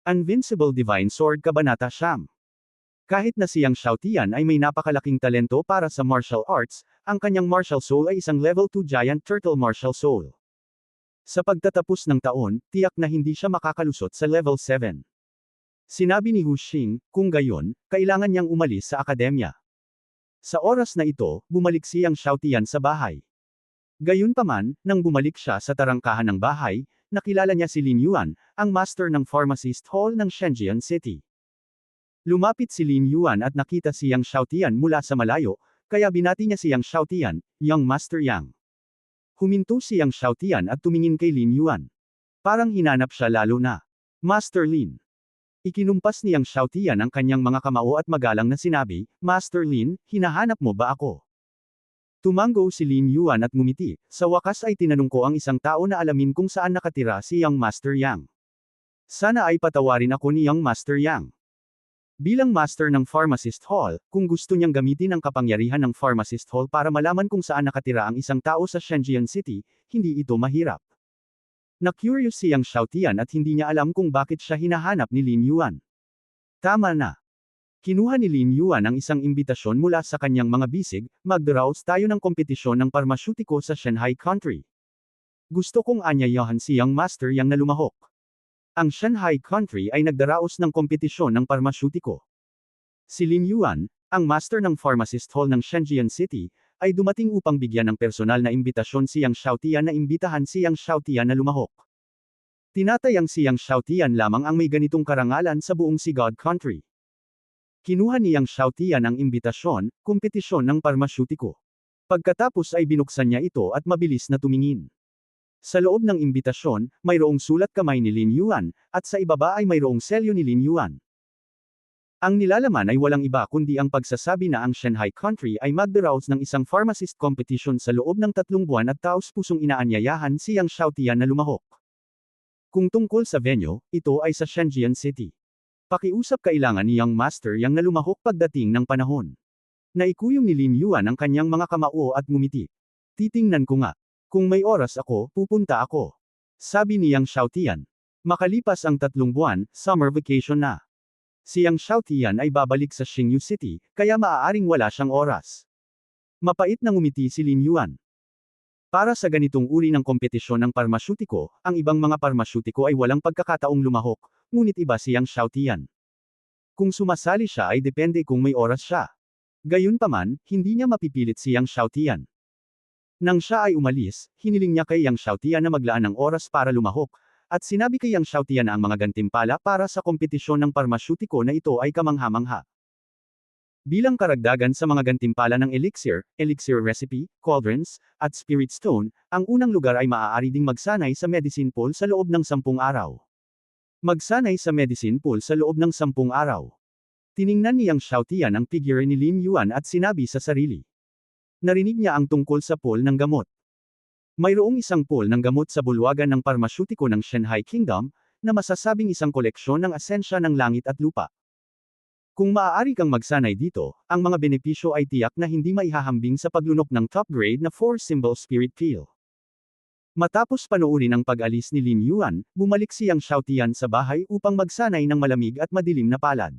Invincible Divine Sword Kabanata Siyam. Kahit na siyang Xiaotian ay may napakalaking talento para sa martial arts, ang kanyang martial soul ay isang level 2 giant turtle martial soul. Sa pagtatapos ng taon, tiyak na hindi siya makakalusot sa level 7. Sinabi ni Hu Xing, kung gayon, kailangan niyang umalis sa akademya. Sa oras na ito, bumalik siyang Xiaotian sa bahay. Gayunpaman, nang bumalik siya sa tarangkahan ng bahay, nakilala niya si Lin Yuan, ang master ng pharmacist hall ng Shenzhen City. Lumapit si Lin Yuan at nakita siyang Xiaotian mula sa malayo, kaya binati niya siyang Xiaotian, Young Master Yang. Huminto siyang Xiaotian at tumingin kay Lin Yuan. Parang hinanap siya lalo na. Master Lin. Ikinumpas niyang Xiaotian ang kanyang mga kamao at magalang na sinabi, Master Lin, hinahanap mo ba ako? Tumango si Lin Yuan at ngumiti, sa wakas ay tinanong ko ang isang tao na alamin kung saan nakatira si Young Master Yang. Sana ay patawarin ako ni Young Master Yang. Bilang master ng Pharmacist Hall, kung gusto niyang gamitin ang kapangyarihan ng Pharmacist Hall para malaman kung saan nakatira ang isang tao sa Shenzhen City, hindi ito mahirap. Na-curious siyang Xiaotian at hindi niya alam kung bakit siya hinahanap ni Lin Yuan. Tama na. Kinuha ni Lin Yuan ang isang imbitasyon mula sa kanyang mga bisig, magdaraos tayo ng kompetisyon ng parmasyutiko sa Shanghai Country. Gusto kong anyayahan si Young Master Yang na lumahok. Ang Shanghai Country ay nagdaraos ng kompetisyon ng parmasyutiko. Si Lin Yuan, ang master ng Pharmacist Hall ng Shenzhen City, ay dumating upang bigyan ng personal na imbitasyon siyang Xiaotian na imbitahan siyang Xiaotian na lumahok. Tinatayang siyang Xiaotian lamang ang may ganitong karangalan sa buong Sigad Country. Kinuha niyang Xiaotian ang imbitasyon, kompetisyon ng parmasyutiko. Pagkatapos ay binuksan niya ito at mabilis na tumingin. Sa loob ng imbitasyon, mayroong sulat kamay ni Lin Yuan, at sa ibaba ay mayroong selyo ni Lin Yuan. Ang nilalaman ay walang iba kundi ang pagsasabi na ang Shanghai Country ay magdaraos ng isang pharmacist competition sa loob ng 3 buwan at taos-pusong inaanyayahan siyang Xiaotian na lumahok. Kung tungkol sa venue, ito ay sa Shenzhen City. Pakiusap kailangan ni Young Master Yang na lumahok pagdating ng panahon. Naikuyom ni Lin Yuan ang kanyang mga kamao at ngumiti. Titingnan ko nga. Kung may oras ako, pupunta ako. Sabi ni Yang Xiaotian. Makalipas ang 3 buwan, summer vacation na. Si Yang Xiaotian ay babalik sa Xingyu City, kaya maaaring wala siyang oras. Mapait na ngumiti si Lin Yuan. Para sa ganitong uri ng kompetisyon ng parmasyutiko, ang ibang mga parmasyutiko ay walang pagkakataong lumahok, ngunit iba si Yang Xiaotian. Kung sumasali siya ay depende kung may oras siya. Gayunpaman, hindi niya mapipilit si Yang Xiaotian. Nang siya ay umalis, hiniling niya kay Yang Xiaotian na maglaan ng oras para lumahok, at sinabi kay Yang Xiaotian na ang mga gantimpala para sa kompetisyon ng parmasyutiko na ito ay kamangha-mangha. Bilang karagdagan sa mga gantimpala ng elixir recipe, cauldrons, at spirit stone, ang unang lugar ay maaari ding magsanay sa medicine pool sa loob ng 10 araw. Magsanay sa medicine pool sa loob ng 10 araw. Tiningnan ni Yang Xiaotian ang figure ni Lin Yuan at sinabi sa sarili. Narinig niya ang tungkol sa pool ng gamot. Mayroong isang pool ng gamot sa bulwagan ng parmasyutiko ng Shanghai Kingdom, na masasabing isang koleksyon ng asensya ng langit at lupa. Kung maaari kang magsanay dito, ang mga benepisyo ay tiyak na hindi maihahambing sa paglunok ng top grade na 4-symbol spirit peel. Matapos panoorin ang pag-alis ni Lin Yuan, bumalik si Yang Xiaotian sa bahay upang magsanay ng malamig at madilim na palad.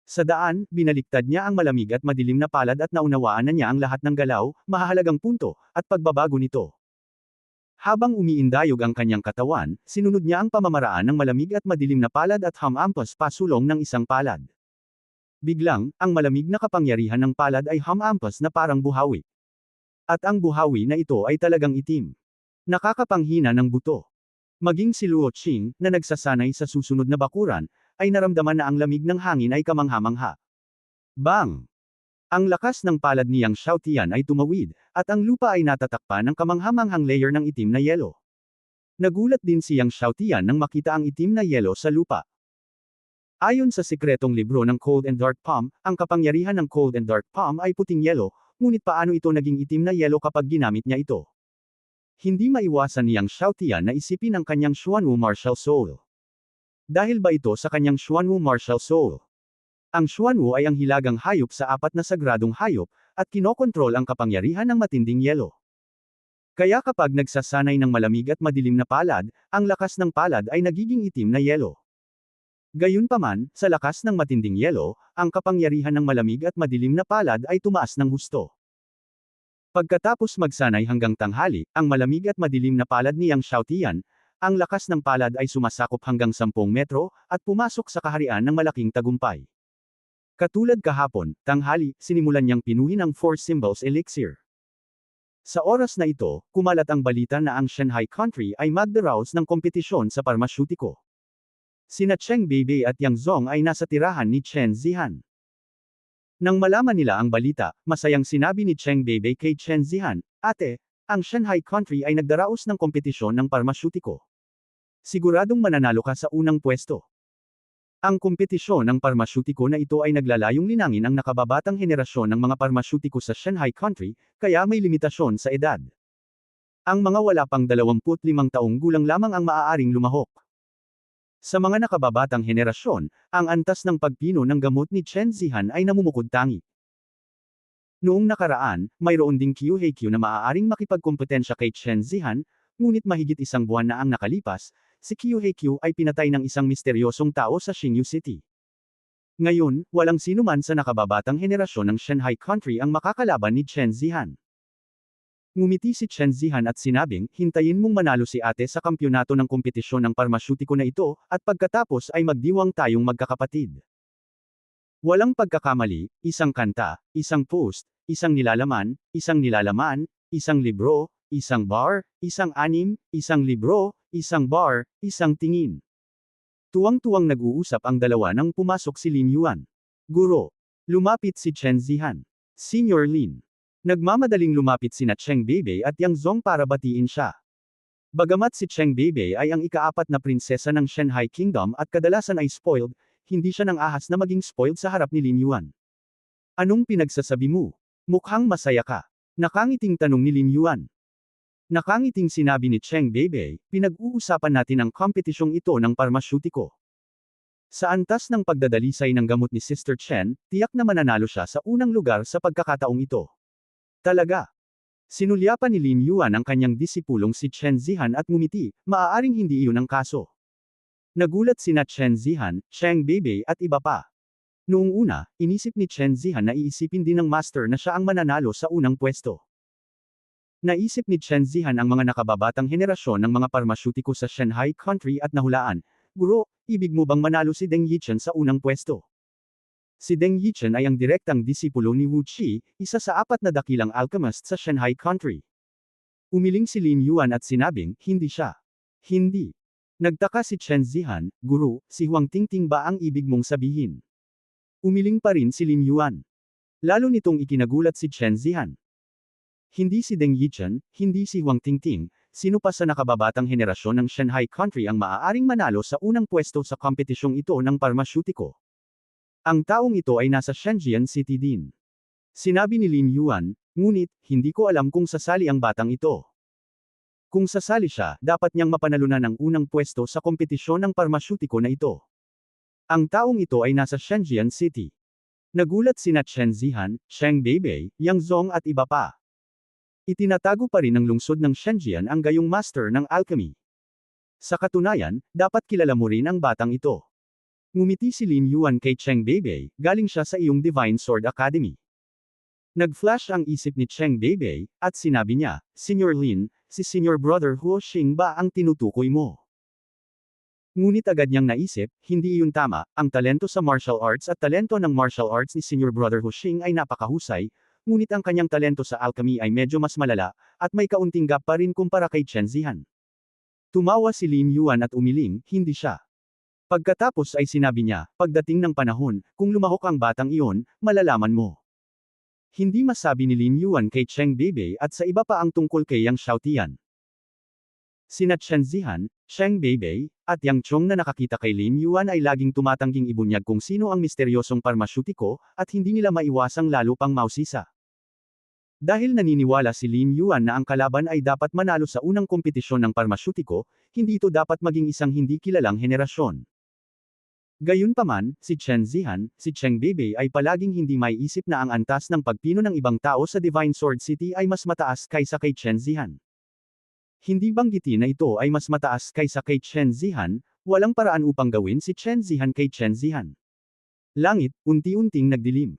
Sa daan, binaliktad niya ang malamig at madilim na palad at naunawaan na niya ang lahat ng galaw, mahahalagang punto, at pagbabago nito. Habang umiindayog ang kanyang katawan, sinunod niya ang pamamaraan ng malamig at madilim na palad at hamampas pasulong ng isang palad. Biglang, ang malamig na kapangyarihan ng palad ay hamampas na parang buhawi. At ang buhawi na ito ay talagang itim. Nakakapanghina ng buto. Maging si Luo Qing, na nagsasanay sa susunod na bakuran, ay naramdaman na ang lamig ng hangin ay kamangha-mangha. Bang! Ang lakas ng palad ni Yang Xiaotian ay tumawid, at ang lupa ay natatakpan ng kamangha-manghang layer ng itim na yelo. Nagulat din si Yang Xiaotian nang makita ang itim na yelo sa lupa. Ayon sa sikretong libro ng Cold and Dark Palm, ang kapangyarihan ng Cold and Dark Palm ay puting yelo, ngunit paano ito naging itim na yelo kapag ginamit niya ito? Hindi maiwasan ni Yang Xiaotian na isipin ang kanyang Xuanwu Martial Soul. Dahil ba ito sa kanyang Xuanwu Martial Soul? Ang Xuanwu ay ang hilagang hayop sa 4 na sagradong hayop, at kinokontrol ang kapangyarihan ng matinding yelo. Kaya kapag nagsasanay ng malamig at madilim na palad, ang lakas ng palad ay nagiging itim na yelo. Gayunpaman, sa lakas ng matinding yelo, ang kapangyarihan ng malamig at madilim na palad ay tumaas ng husto. Pagkatapos magsanay hanggang tanghali, ang malamig at madilim na palad ni Yang Xiaotian, ang lakas ng palad ay sumasakop hanggang 10 metro, at pumasok sa kaharian ng malaking tagumpay. Katulad kahapon, tanghali, sinimulan niyang pinuhin ang Four Symbols Elixir. Sa oras na ito, kumalat ang balita na ang Shanghai Country ay magdaraos ng kompetisyon sa parmasyutiko. Sina Cheng Beibei at Yang Zong ay nasa tirahan ni Chen Zihan. Nang malaman nila ang balita, masayang sinabi ni Cheng Beibei kay Chen Zihan, "Ate, ang Shanghai Country ay nagdaraos ng kompetisyon ng parmasyutiko. Siguradong mananalo ka sa unang pwesto." Ang kompetisyon ng parmasyutiko na ito ay naglalayong linangin ang nakababatang henerasyon ng mga parmasyutiko sa Shanghai Country, kaya may limitasyon sa edad. Ang mga wala pang 25 taong gulang lamang ang maaaring lumahok. Sa mga nakababatang henerasyon, ang antas ng pagpino ng gamot ni Chen Zihan ay namumukod-tangi. Noong nakaraan, mayroon ding QHQ na maaaring makipagkompetensya kay Chen Zihan, ngunit mahigit isang buwan na ang nakalipas, si QHQ ay pinatay ng isang misteryosong tao sa Xingyu City. Ngayon, walang sino man sa nakababatang henerasyon ng Shanghai Country ang makakalaban ni Chen Zihan. Ngumiti si Chen Zihan at sinabing, "Hintayin mong manalo si ate sa kampyonato ng kompetisyon ng parmasyutiko na ito, at pagkatapos ay magdiwang tayong magkakapatid." Walang pagkakamali, isang kanta, isang post, isang nilalaman, isang libro, isang bar, isang anim, isang libro, isang bar, isang tingin. Tuwang-tuwang nag-uusap ang dalawa nang pumasok si Lin Yuan. "Guro." Lumapit si Chen Zihan. "Senior Lin." Nagmamadaling lumapit sina Cheng Beibei at Yang Zong para batiin siya. Bagamat si Cheng Beibei ay ang ika-4 na prinsesa ng Shanghai Kingdom at kadalasan ay spoiled, hindi siya nang ahas na maging spoiled sa harap ni Lin Yuan. "Anong pinagsasabi mo? Mukhang masaya ka." Nakangiting tanong ni Lin Yuan. Nakangiting sinabi ni Cheng Beibei, "Pinag-uusapan natin ang kompetisyong ito ng parmasyutiko. Sa antas ng pagdadalisay ng gamot ni Sister Chen, tiyak na mananalo siya sa unang lugar sa pagkakataong ito." "Talaga?" Sinulyapan ni Lin Yuan ang kanyang disipulong si Chen Zihan at ngumiti, "Maaaring hindi iyon ang kaso." Nagulat sina Chen Zihan, Cheng Beibei at iba pa. Noong una, inisip ni Chen Zihan na iisipin din ng master na siya ang mananalo sa unang pwesto. Naisip ni Chen Zihan ang mga nakababatang henerasyon ng mga parmasyutiko sa Shanghai Country at nahulaan, "Guro, ibig mo bang manalo si Deng Yichen sa unang pwesto?" Si Deng Yichen ay ang direktang disipulo ni Wu Qi, isa sa 4 na dakilang alchemist sa Shanghai Country. Umiling si Lin Yuan at sinabing, "Hindi siya." "Hindi." Nagtaka si Chen Zihan, "Guro, si Huang Tingting ba ang ibig mong sabihin?" Umiling pa rin si Lin Yuan. Lalo nitong ikinagulat si Chen Zihan. Hindi si Deng Yichen, hindi si Huang Tingting, sino pa sa nakababatang henerasyon ng Shanghai Country ang maaaring manalo sa unang pwesto sa kompetisyong ito ng parmasyutiko? Ang taong ito ay nasa Shenzhen City din. Sinabi ni Lin Yuan, "Ngunit, hindi ko alam kung sasali ang batang ito. Kung sasali siya, dapat niyang mapanalunan ang unang pwesto sa kompetisyon ng parmasyutiko na ito. Ang taong ito ay nasa Shenzhen City." Nagulat sina Chen Zihan, Cheng Beibei, Yang Zong at iba pa. Itinatago pa rin ng lungsod ng Shenzhen ang gayong master ng alchemy. Sa katunayan, dapat kilala mo rin ang batang ito. Ngumiti si Lin Yuan kay Cheng Beibei, "Galing siya sa iyong Divine Sword Academy." Nag-flash ang isip ni Cheng Beibei, at sinabi niya, "Senior Lin, si Senior Brother Huo Xing ba ang tinutukoy mo?" Ngunit agad niyang naisip, hindi iyon tama, ang talento sa martial arts at talento ng martial arts ni Senior Brother Huo Xing ay napakahusay, ngunit ang kanyang talento sa alchemy ay medyo mas malala, at may kaunting gap pa rin kumpara kay Chen Zihan. Tumawa si Lin Yuan at umiling, "Hindi siya." Pagkatapos ay sinabi niya, "Pagdating ng panahon, kung lumahok ang batang iyon, malalaman mo." Hindi masabi ni Lin Yuan kay Cheng Beibei at sa iba pa ang tungkol kay Yang Xiaotian. Sina Chen Zihan, Cheng Beibei, at Yang Chong na nakakita kay Lin Yuan ay laging tumatangging ibunyag kung sino ang misteryosong parmasyutiko, at hindi nila maiwasang lalo pang mausisa. Dahil naniniwala si Lin Yuan na ang kalaban ay dapat manalo sa unang kompetisyon ng parmasyutiko, hindi ito dapat maging isang hindi kilalang henerasyon. Gayunpaman, si Chen Zihan, si Cheng Beibei ay palaging hindi maiisip na ang antas ng pagpino ng ibang tao sa Divine Sword City ay mas mataas kaysa kay Chen Zihan. Hindi banggitin na ito ay mas mataas kaysa kay Chen Zihan, Walang paraan upang gawin si Chen Zihan kay Chen Zihan. Langit, unti-unting nagdilim.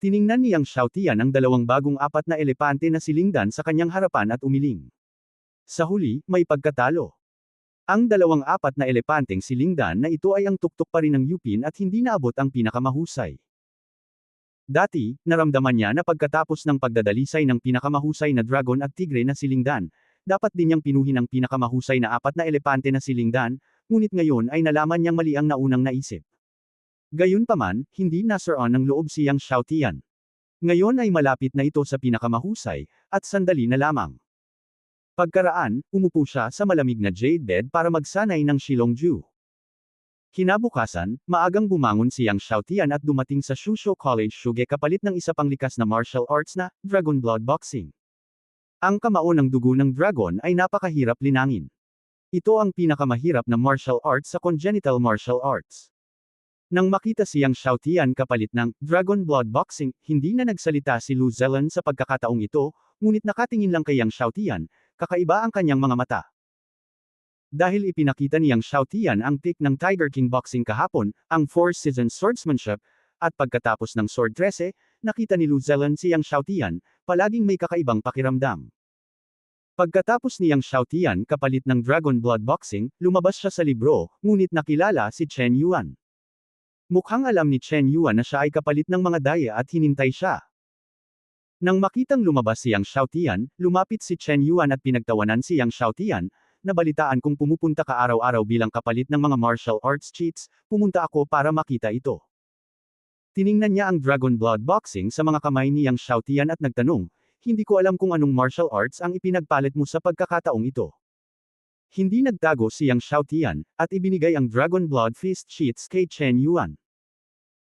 Tiningnan ni Yang Xiaotian ang dalawang bagong apat na elepante na silingdan sa kanyang harapan at umiling. Sa huli, may pagkatalo. Ang dalawang apat na elepanteng silingdan na ito ay ang tuktok pa rin ng Yupin at hindi naabot ang pinakamahusay. Dati, naramdaman niya na pagkatapos ng pagdadalisay ng pinakamahusay na dragon at tigre na silingdan, dapat din niyang pinuhin ang pinakamahusay na apat na elepante na silingdan, ngunit ngayon ay nalaman niyang mali ang naunang naisip. Gayunpaman, hindi nasaran ng loob si Yang Xiaotian. Ngayon ay malapit na ito sa pinakamahusay, at sandali na lamang. Pagkaraan, umupo siya sa malamig na jade bed para magsanay ng Shilongju. Kinabukasan, maagang bumangon si Yang Xiaotian at dumating sa Shusho College Shuge kapalit ng isa pang likas na martial arts na Dragon Blood Boxing. Ang kamao ng dugo ng dragon ay napakahirap linangin. Ito ang pinakamahirap na martial arts sa congenital martial arts. Nang makita si Yang Xiaotian kapalit ng Dragon Blood Boxing, hindi na nagsalita si Lu Zelen sa pagkakataong ito, ngunit nakatingin lang kay Yang Xiaotian, kakaiba ang kanyang mga mata. Dahil ipinakita ni Yang Xiaotian ang pick ng Tiger King Boxing kahapon, ang Four Seasons Swordsmanship, at pagkatapos ng Sword 13, nakita ni Lu Zelen si Yang Xiaotian, palaging may kakaibang pakiramdam. Pagkatapos ni Yang Xiaotian kapalit ng Dragon Blood Boxing, lumabas siya sa libro, ngunit nakilala si Chen Yuan. Mukhang alam ni Chen Yuan na siya ay kapalit ng mga daya at hinintay siya. Nang makitang lumabas si Yang Xiaotian, lumapit si Chen Yuan at pinagtawanan si Yang Xiaotian, nabalitaan kung pumupunta ka araw-araw bilang kapalit ng mga martial arts cheats, pumunta ako para makita ito. Tiningnan niya ang Dragon Blood Boxing sa mga kamay ni Yang Xiaotian at nagtanong, hindi ko alam kung anong martial arts ang ipinagpalit mo sa pagkakataong ito. Hindi nagtago si Yang Xiaotian, at ibinigay ang Dragon Blood Fist cheats kay Chen Yuan.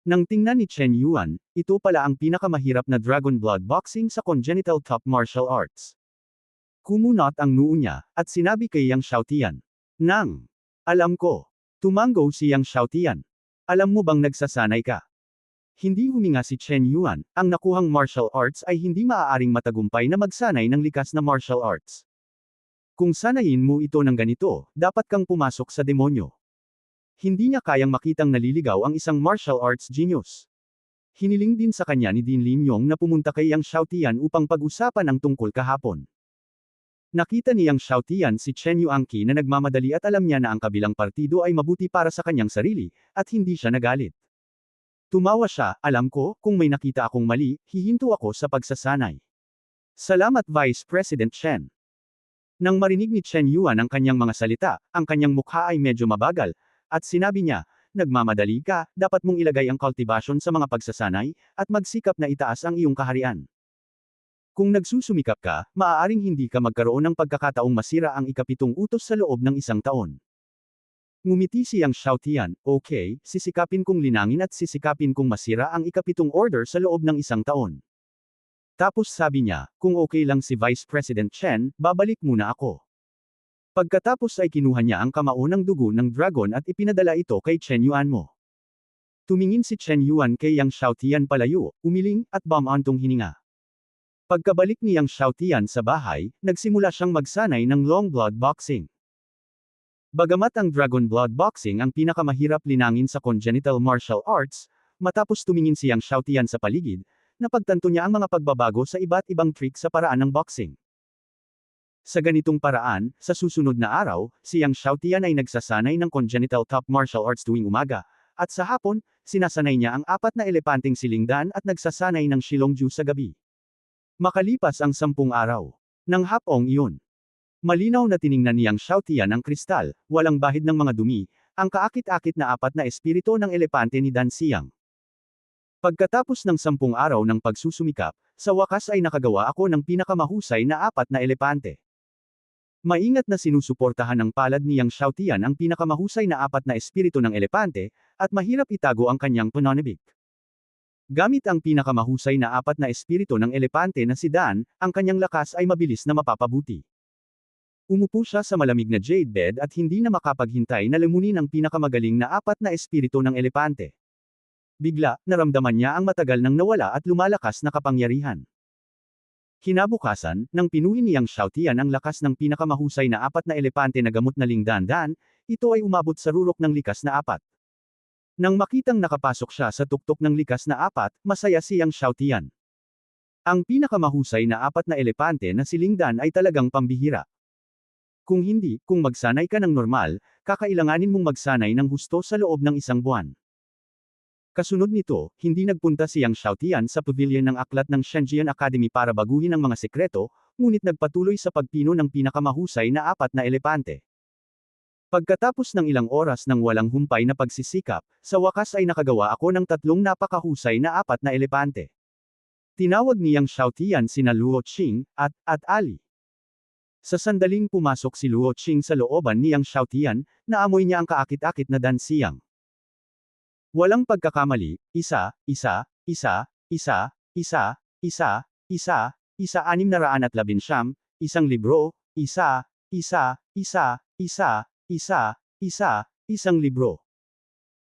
Nang tingnan ni Chen Yuan, ito pala ang pinakamahirap na Dragon Blood Boxing sa congenital top martial arts. Kumunot ang noo niya, at sinabi kay Yang Xiaotian, "Nang, alam ko." Tumango si Yang Xiaotian. "Alam mo bang nagsasanay ka?" Hindi huminga si Chen Yuan, ang nakuhang martial arts ay hindi maaaring matagumpay na magsanay ng likas na martial arts. Kung sanayin mo ito ng ganito, dapat kang pumasok sa demonyo. Hindi niya kayang makitang naliligaw ang isang martial arts genius. Hiniling din sa kanya ni Din Lim Yong na pumunta kay Yang Xiaotian upang pag-usapan ang tungkol kahapon. Nakita ni Yang Xiaotian si Chen Yuanqi na nagmamadali at alam niya na ang kabilang partido ay mabuti para sa kanyang sarili, at hindi siya nagalit. Tumawa siya, "Alam ko, kung may nakita akong mali, hihinto ako sa pagsasanay." "Salamat Vice President Chen." Nang marinig ni Chen Yuan ang kanyang mga salita, ang kanyang mukha ay medyo mabagal, at sinabi niya, "Nagmamadali ka, dapat mong ilagay ang cultivation sa mga pagsasanay, at magsikap na itaas ang iyong kaharian. Kung nagsusumikap ka, maaaring hindi ka magkaroon ng pagkakataong masira ang ikapitong utos sa loob ng isang taon." Ngumiti si Yang Xiaotian, "Okay, sisikapin kong linangin at sisikapin kong masira ang ikapitong order sa loob ng isang taon." Tapos sabi niya, "Kung okay lang si Vice President Chen, babalik muna ako." Pagkatapos ay kinuha niya ang kamao ng dugo ng dragon at ipinadala ito kay Chen Yuan mo. Tumingin si Chen Yuan kay Yang Xiaotian palayo, umiling, at bumantong hininga. Pagkabalik ni Yang Xiaotian sa bahay, nagsimula siyang magsanay ng long blood boxing. Bagamat ang Dragon Blood Boxing ang pinakamahirap linangin sa congenital martial arts, matapos tumingin si Yang Xiaotian sa paligid, napagtanto niya ang mga pagbabago sa iba't ibang trick sa paraan ng boxing. Sa ganitong paraan, sa susunod na araw, si Yang Xiaotian ay nagsasanay ng congenital top martial arts tuwing umaga, at sa hapon, sinasanay niya ang apat na elepanteng silingdan at nagsasanay ng Shilongju sa gabi. Makalipas ang 10 araw. Nang hapong iyon, malinaw na tiningnan ni Yang Xiaotian ang kristal, walang bahid ng mga dumi, ang kaakit-akit na apat na espiritu ng elepante ni Dan Xiang. Pagkatapos ng 10 araw ng pagsusumikap, sa wakas ay nakagawa ako ng pinakamahusay na apat na elepante. Maingat na sinusuportahan ng palad ni Yang Xiaotian ang pinakamahusay na apat na espiritu ng elepante, at mahirap itago ang kanyang pananabik. Gamit ang pinakamahusay na apat na espiritu ng elepante na si Dan, ang kanyang lakas ay mabilis na mapapabuti. Umupo siya sa malamig na jade bed at hindi na makapaghintay na lamunin ang pinakamagaling na apat na espiritu ng elepante. Bigla, naramdaman niya ang matagal nang nawala at lumalakas na kapangyarihan. Kinabukasan, nang pinuhin ni Yang Xiaotian ang lakas ng pinakamahusay na apat na elepante na gamot na lingdan-dan, ito ay umabot sa rurok ng likas na 4. Nang makitang nakapasok siya sa tuktok ng likas na 4, masaya siyang Xiaotian. Ang pinakamahusay na 4 na elepante na si Lingdan ay talagang pambihira. Kung hindi, kung magsanay ka ng normal, kakailanganin mong magsanay ng husto sa loob ng 1 buwan. Kasunod nito, hindi nagpunta siyang Xiaotian sa pavilion ng aklat ng Shenzhen Academy para baguhin ang mga sekreto, ngunit nagpatuloy sa pagpino ng pinakamahusay na 4 na elepante. Pagkatapos ng ilang oras ng walang humpay na pagsisikap, sa wakas ay nakagawa ako ng 3 napakahusay na 4 na elepante. Tinawag niyang Xiaotian sina Luo Qing at Ali. Sa sandaling pumasok si Luo Qing sa looban niyang Xiaotian, naamoy niya ang kaakit-akit na dansiyang. Walang pagkakamali, 619, 1 libro, 1 libro.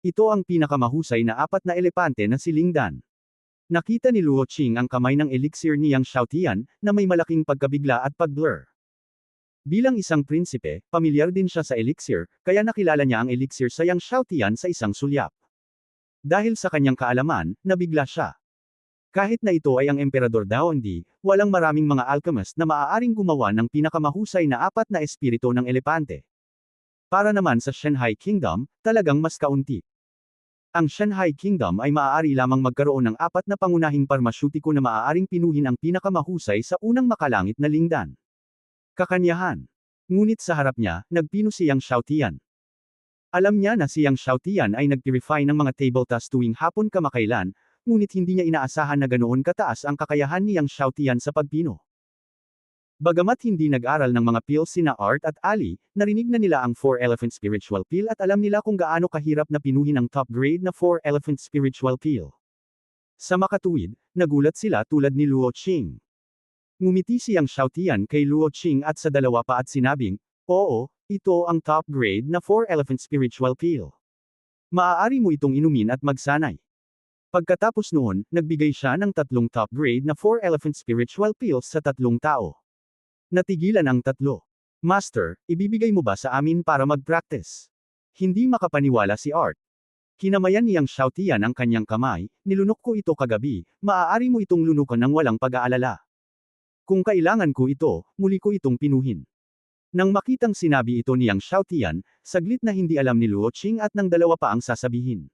Ito ang pinakamahusay na 4 na elepante na si Lingdan. Nakita ni Luo Qing ang kamay ng elixir niyang Xiaotian, na may malaking pagkabigla at pag-blur. Bilang isang prinsipe, pamilyar din siya sa elixir, kaya nakilala niya ang elixir sa Yang Xiaotian sa isang sulyap. Dahil sa kanyang kaalaman, nabigla siya. Kahit na ito ay ang Emperador Daondi, walang maraming mga alchemist na maaaring gumawa ng pinakamahusay na 4 na espiritu ng elepante. Para naman sa Shanghai Kingdom, talagang mas kaunti. Ang Shanghai Kingdom ay maaari lamang magkaroon ng 4 na pangunahing parmasyutiko na maaaring pinuhin ang pinakamahusay sa unang makalangit na Lingdan. Kakanyahan. Ngunit sa harap niya, nagpino siyang Xiaotian. Alam niya na siyang Xiaotian ay nag-purify ng mga table tasks tuwing hapon kamakailan, ngunit hindi niya inaasahan na ganoon kataas ang kakayahan niyang Xiaotian sa pagpino. Bagamat hindi nag-aral ng mga pills sina Art at Ali, narinig na nila ang 4-elephant spiritual pill at alam nila kung gaano kahirap na pinuhin ang top grade na 4-elephant spiritual pill. Sa makatuwid, nagulat sila tulad ni Luo Qing. Ngumiti siyang Xiaotian kay Luo Qing at sa dalawa pa at sinabing, "Oo, ito ang top grade na 4-elephant spiritual pill. Maaari mo itong inumin at magsanay." Pagkatapos noon, nagbigay siya ng 3 top grade na 4-elephant spiritual pills sa 3 tao. Natigilan ang 3. "Master, ibibigay mo ba sa amin para mag-practice?" Hindi makapaniwala si Art. Kinamayan niyang Xiaotian ang kanyang kamay, "Nilunok ko ito kagabi, maaari mo itong lunukan ng walang pag-aalala. Kung kailangan ko ito, muli ko itong pinuhin." Nang makitang sinabi ito niyang Xiaotian, saglit na hindi alam ni Luo Qing at ng dalawa pa ang sasabihin.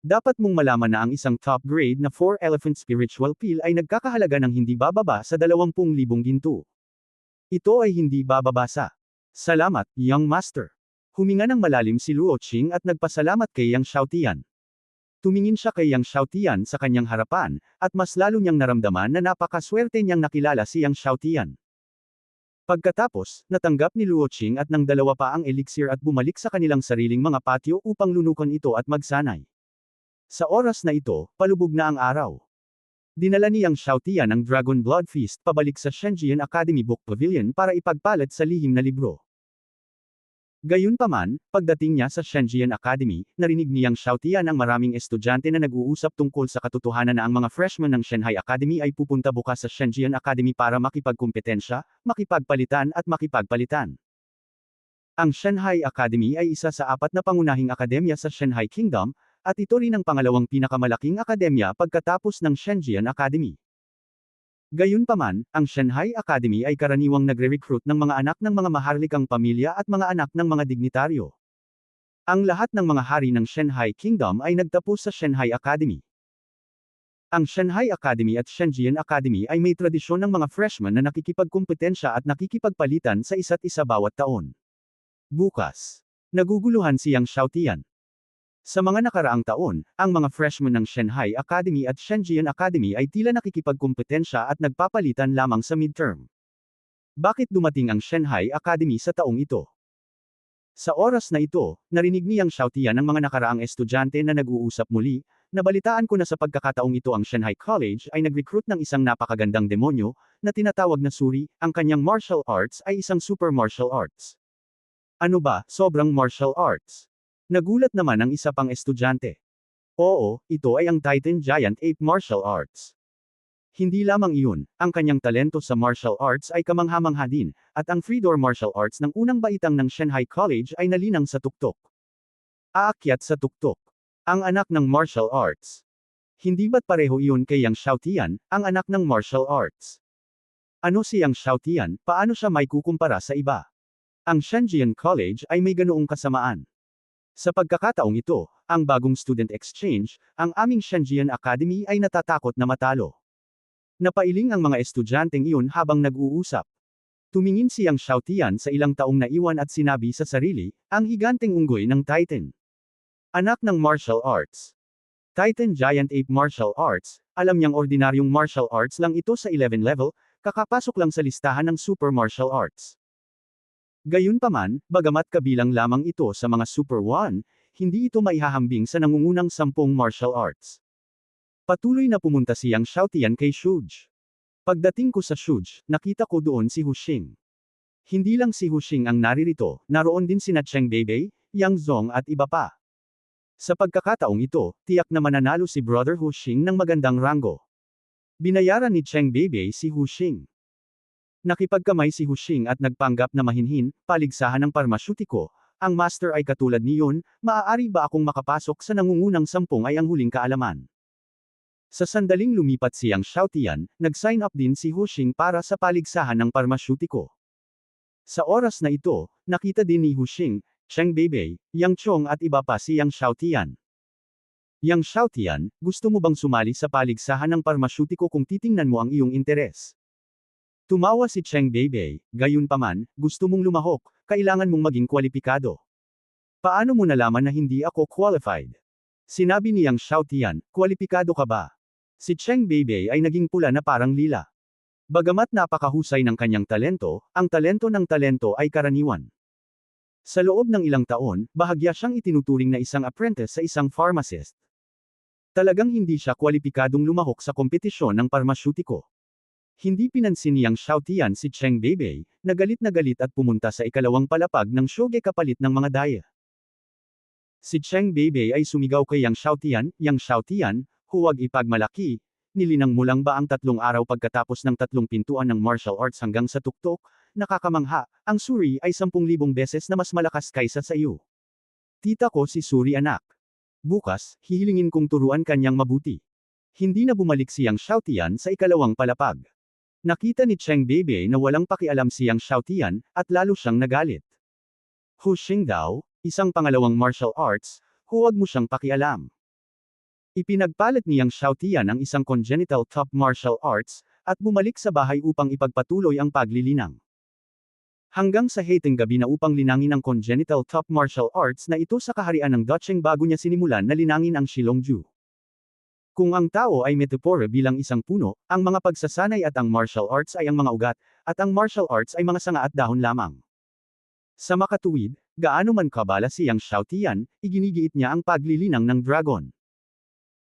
Dapat mong malaman na ang isang top grade na 4-elephant spiritual pill ay nagkakahalaga ng hindi bababa sa 20,000 ginto. Ito ay hindi bababasa. "Salamat, young master." Huminga ng malalim si Luo Qing at nagpasalamat kay Yang Xiaotian. Tumingin siya kay Yang Xiaotian sa kanyang harapan, at mas lalo niyang naramdaman na napakaswerte niyang nakilala si Yang Xiaotian. Pagkatapos, natanggap ni Luo Qing at ng dalawa pa ang elixir at bumalik sa kanilang sariling mga patio upang lunukan ito at magsanay. Sa oras na ito, palubog na ang araw. Dinala ni Yang Xiaotian ang Dragon Blood Feast pabalik sa Shenzhen Academy Book Pavilion para ipagpalad sa lihim na libro. Gayunpaman, pagdating niya sa Shenzhen Academy, narinig ni Yang Xiaotian ang maraming estudyante na nag-uusap tungkol sa katotohanan na ang mga freshmen ng Shanghai Academy ay pupunta bukas sa Shenzhen Academy para makipagkumpetensya, makipagpalitan at makipagpalitan. Ang Shanghai Academy ay isa sa 4 na pangunahing akademya sa Shanghai Kingdom, at ito rin ang pangalawang pinakamalaking akademya pagkatapos ng Shenzhen Academy. Gayunpaman, ang Shanghai Academy ay karaniwang nagre-recruit ng mga anak ng mga maharlikang pamilya at mga anak ng mga dignitaryo. Ang lahat ng mga hari ng Shanghai Kingdom ay nagtapos sa Shanghai Academy. Ang Shanghai Academy at Shenzhen Academy ay may tradisyon ng mga freshmen na nakikipagkumpetensya at nakikipagpalitan sa isa't isa bawat taon. Bukas. Naguguluhan si Yang Xiaotian. Sa mga nakaraang taon, ang mga freshmen ng Shanghai Academy at Shenzhen Academy ay tila nakikipagkumpetensya at nagpapalitan lamang sa midterm. Bakit dumating ang Shanghai Academy sa taong ito? Sa oras na ito, narinig ni Yang Xiaotian ang mga nakaraang estudyante na nag-uusap muli. "Nabalitaan ko na sa pagkakataong ito ang Shanghai College ay nag-recruit ng isang napakagandang demonyo, na tinatawag na Suri, ang kanyang martial arts ay isang super martial arts." "Ano ba, sobrang martial arts?" Nagulat naman ang isa pang estudyante. "Oo, ito ay ang Titan Giant Ape Martial Arts." Hindi lamang iyon, ang kanyang talento sa martial arts ay kamangha-mangha din, at ang three-door martial arts ng unang baitang ng Shanghai College ay nalinang sa tuktok. Aakyat sa tuktok. Ang anak ng martial arts. Hindi ba't pareho iyon kay Yang Xiaotian, ang anak ng martial arts? Ano si Yang Xiaotian, paano siya may kukumpara sa iba? Ang Shenzhen College ay may ganoong kasamaan. Sa pagkakataong ito, ang bagong student exchange, ang aming Shenzhen Academy ay natatakot na matalo. Napailing ang mga estudyanteng iyon habang nag-uusap. Tumingin si Yang Xiaotian sa ilang taong naiwan at sinabi sa sarili, ang higanteng unggoy ng Titan. Anak ng martial arts. Titan Giant Ape Martial Arts, alam niyang ordinaryong martial arts lang ito sa 11 level, kakapasok lang sa listahan ng super martial arts. Gayunpaman, bagamat kabilang lamang ito sa mga Super 1, hindi ito maihahambing sa nangungunang 10 martial arts. Patuloy na pumunta si Yang Xiaotian kay Shuj. Pagdating ko sa Shuj, nakita ko doon si Huxing. Hindi lang si Huxing ang naririto, naroon din sina Cheng Beibei, Yang Zong at iba pa. Sa pagkakataong ito, tiyak na mananalo si Brother Huxing ng magandang ranggo. Binayaran ni Cheng Beibei si Huxing. Nakipagkamay si Huxing at nagpanggap na mahinhin, paligsahan ng parmasyutiko, ang master ay katulad niyon, maaari ba akong makapasok sa nangungunang 10 ay ang huling kaalaman. Sa sandaling lumipat si Yang Xiaotian, nag-sign up din si Huxing para sa paligsahan ng parmasyutiko. Sa oras na ito, nakita din ni Huxing, Cheng Beibei, Yang Chong at iba pa si Yang Xiaotian. Yang Xiaotian, gusto mo bang sumali sa paligsahan ng parmasyutiko kung titingnan mo ang iyong interes? Tumawa si Cheng Beibei, gayunpaman, gusto mong lumahok, kailangan mong maging kwalipikado. Paano mo nalaman na hindi ako qualified? Sinabi ni Yang Xiaotian, kwalipikado ka ba? Si Cheng Beibei ay naging pula na parang lila. Bagamat napakahusay ng kanyang talento, ang talento ng talento ay karaniwan. Sa loob ng ilang taon, bahagya siyang itinuturing na isang apprentice sa isang pharmacist. Talagang hindi siya kwalipikadong lumahok sa kompetisyon ng parmasyutiko. Hindi pinansin ni Yang Xiaotian si Cheng Beibei, na galit at pumunta sa ikalawang palapag ng shoge kapalit ng mga daya. Si Cheng Beibei ay sumigaw kay Yang Xiaotian, huwag ipagmalaki, nilinang mo lang ba ang 3 araw pagkatapos ng 3 pintuan ng martial arts hanggang sa tuktok? Nakakamangha, ang Suri ay 10,000 beses na mas malakas kaysa sa iyo. Tita ko si Suri anak. Bukas, hihilingin kong turuan kanyang mabuti. Hindi na bumalik si Yang Xiaotian sa ikalawang palapag. Nakita ni Cheng Beibei na walang pakialam si Yang Xiaotian, at lalo siyang nagalit. Huxing daw, isang pangalawang martial arts, huwag mo siyang pakialam. Ipinagpalit ni Yang Xiaotian ang isang congenital top martial arts, at bumalik sa bahay upang ipagpatuloy ang paglilinang. Hanggang sa hating gabi na upang linangin ang congenital top martial arts na ito sa kaharian ng Ducheng bago niya sinimulan na linangin ang Shilongju. Kung ang tao ay metapora bilang isang puno, ang mga pagsasanay at ang martial arts ay ang mga ugat, at ang martial arts ay mga sanga at dahon lamang. Sa makatuwid, gaano man kabala si Yang Xiaotian, iginigiit niya ang paglilinang ng dragon.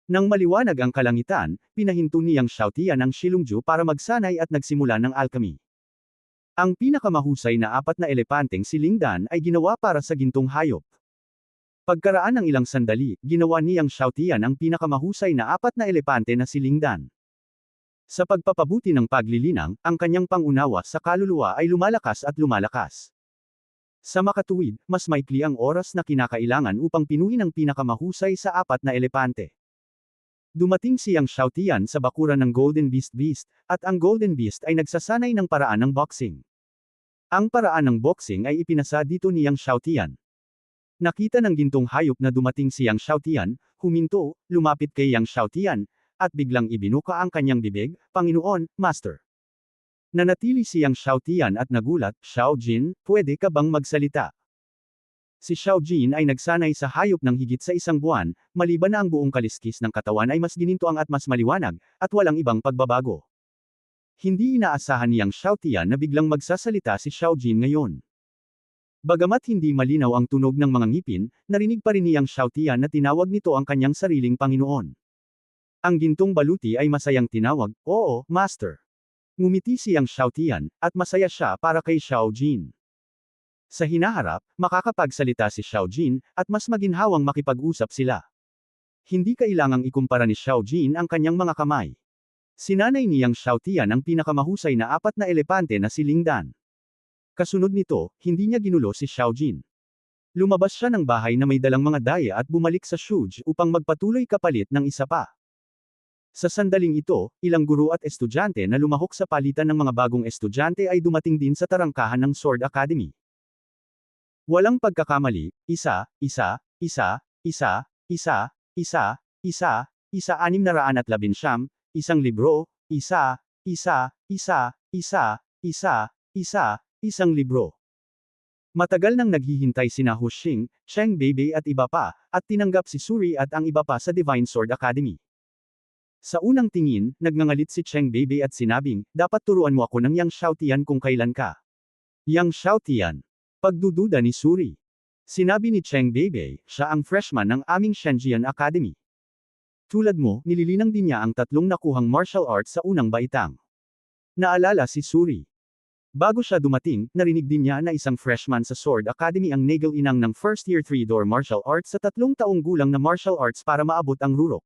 Nang maliwanag ang kalangitan, pinahinto ni Yang Xiaotian ang Shilongju para magsanay at nagsimula ng alchemy. Ang pinakamahusay na 4 na elepanteng si Lingdan ay ginawa para sa gintong hayop. Pagkaraan ng ilang sandali, ginawa ni Yang Xiaotian ang pinakamahusay na 4 na elepante na si Lingdan. Sa pagpapabuti ng paglilinang, ang kanyang pangunawa sa kaluluwa ay lumalakas at lumalakas. Sa makatuwid, mas maikli ang oras na kinakailangan upang pinuhin ang pinakamahusay sa 4 na elepante. Dumating si Yang Xiaotian sa bakuran ng Golden Beast, at ang Golden Beast ay nagsasanay ng paraan ng boxing. Ang paraan ng boxing ay ipinasa dito ni Yang Xiaotian. Nakita ng gintong hayop na dumating si Yang Xiaotian, huminto, lumapit kay Yang Xiaotian, at biglang ibinuka ang kanyang bibig, Panginoon, Master. Nanatili si Yang Xiaotian at nagulat, Xiao Jin, pwede ka bang magsalita? Si Xiao Jin ay nagsanay sa hayop ng higit sa 1 buwan, maliban na ang buong kaliskis ng katawan ay mas ginintuang at mas maliwanag, at walang ibang pagbabago. Hindi inaasahan ni Yang Xiaotian na biglang magsasalita si Xiao Jin ngayon. Bagamat hindi malinaw ang tunog ng mga ngipin, narinig pa rin ni Yang Xiaotian na tinawag nito ang kanyang sariling Panginoon. Ang gintong baluti ay masayang tinawag, oo, Master. Ngumiti si Yang Xiaotian, at masaya siya para kay Xiao Jin. Sa hinaharap, makakapagsalita si Xiao Jin, at mas maginhawang makipag-usap sila. Hindi kailangang ikumpara ni Xiao Jin ang kanyang mga kamay. Sinanay niyang Xiaotian ang pinakamahusay na 4 na elepante na si Lingdan. Kasunod nito, hindi niya ginulo si Xiaojin. Lumabas siya ng bahay na may dalang mga daya at bumalik sa Shuj upang magpatuloy kapalit ng isa pa. Sa sandaling ito, ilang guro at estudyante na lumahok sa palitan ng mga bagong estudyante ay dumating din sa tarangkahan ng Sword Academy. Walang pagkakamali, isa, 619, isang libro, isang libro. Matagal nang naghihintay sina Hu Xing, Cheng Beibei at iba pa, at tinanggap si Suri at ang iba pa sa Divine Sword Academy. Sa unang tingin, nagngangalit si Cheng Beibei at sinabing, dapat turuan mo ako ng Yang Xiaotian kung kailan ka. Yang Xiaotian. Pagdududa ni Suri. Sinabi ni Cheng Beibei, siya ang freshman ng aming Shenjian Academy. Tulad mo, nililinang din niya ang 3 nakuhang martial arts sa unang baitang. Naalala si Suri. Bago siya dumating, narinig din niya na isang freshman sa Sword Academy ang nagal-inang ng first year 3-door martial arts sa 3 taong gulang na martial arts para maabot ang rurok.